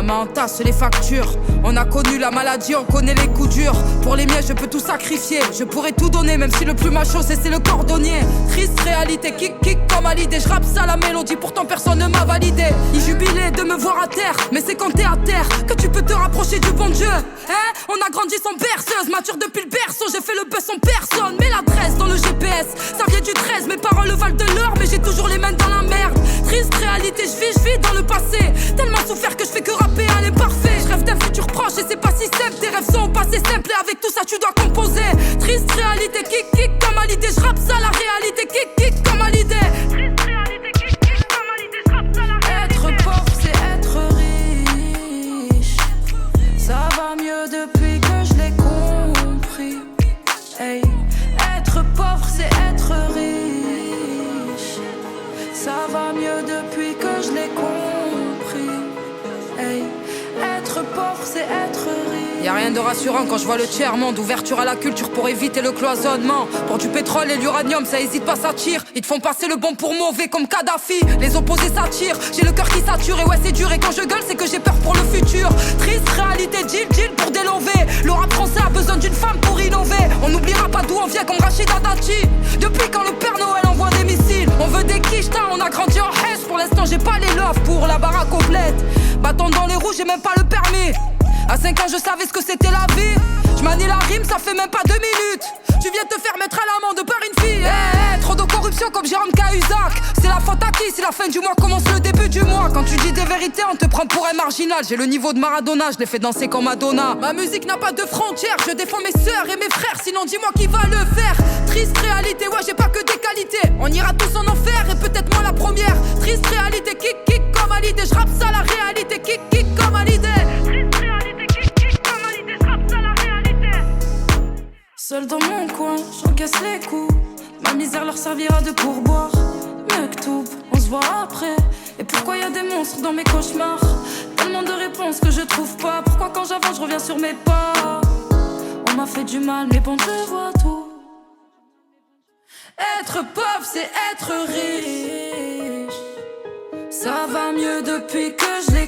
Maman entasse les factures. On a connu la maladie, on connaît les coups durs. Pour les miens je peux tout sacrifier. Je pourrais tout donner même si le plus macho c'est le cordonnier. Triste réalité, kick comme à l'idée. Je rappe ça la mélodie, pourtant personne ne m'a validé. Ils jubilaient de me voir à terre, mais c'est quand t'es à terre que tu peux te rapprocher du bon Dieu. Hein? On a grandi sans berceuse, mature depuis le berceau. J'ai fait le buzz sans personne, mais l'adresse dans le GPS ça vient du 13, mes parents le valent de l'or. Mais j'ai toujours les mains dans la merde. Triste réalité, je vis dans le passé. Tellement souffert que je fais que rapper à l'imparfait. Je rêve d'un futur proche et c'est pas si simple. Tes rêves sont au passé simple et avec tout ça tu dois composer. Triste réalité, kick comme à l'idée. Je rappe ça la réalité, kick comme à l'idée. Triste réalité, kick comme à l'idée. Je rappe ça la réalité. Être pauvre c'est être riche. Ça va mieux depuis que je l'ai compris. Hey. Être pauvre c'est être riche. Ça va mieux depuis que je l'ai compris. Hey. Être pauvre c'est être riche. Y'a rien de rassurant quand je vois le tiers-monde. Ouverture à la culture pour éviter le cloisonnement. Pour du pétrole et l'uranium ça hésite pas, ça tire. Ils te font passer le bon pour mauvais comme Kadhafi. Les opposés s'attirent, j'ai le cœur qui sature. Et ouais c'est dur et quand je gueule c'est que j'ai peur pour le futur. Triste réalité, deal pour délover. Le rap français a besoin d'une femme pour innover. On n'oubliera pas d'où on vient comme Rachida Dati. Depuis quand le Père Noël envoie des missiles. On veut des quichetas, on a grandi en hache. Pour l'instant j'ai pas les love pour la baraque complète. Bâton dans les roues, j'ai même pas le permis. À 5 ans je savais ce que c'était la vie. Je manie la rime, ça fait même pas 2 minutes. Tu viens te faire mettre à l'amende par une fille. Trop de corruption comme Jérôme Cahuzac. C'est la faute à qui si la fin du mois commence le début du mois? Quand tu dis des vérités on te prend pour un marginal. J'ai le niveau de Maradona, je l'ai fait danser comme Madonna. Ma musique n'a pas de frontières, je défends mes sœurs et mes frères. Sinon dis-moi qui va le faire. Triste réalité, ouais j'ai pas que des qualités. On ira tous en enfer et peut-être moi la première. Triste réalité, kick comme à l'idée. Je rappe ça la réalité, kick comme à l'idée. Seul dans mon coin, j'encaisse les coups. Ma misère leur servira de pourboire. Mieux que tout, on se voit après. Et pourquoi y a des monstres dans mes cauchemars? Tellement de réponses que je trouve pas. Pourquoi quand j'avance je reviens sur mes pas? On m'a fait du mal mais bon je vois tout. Être pauvre c'est être riche. Ça va mieux depuis que je l'ai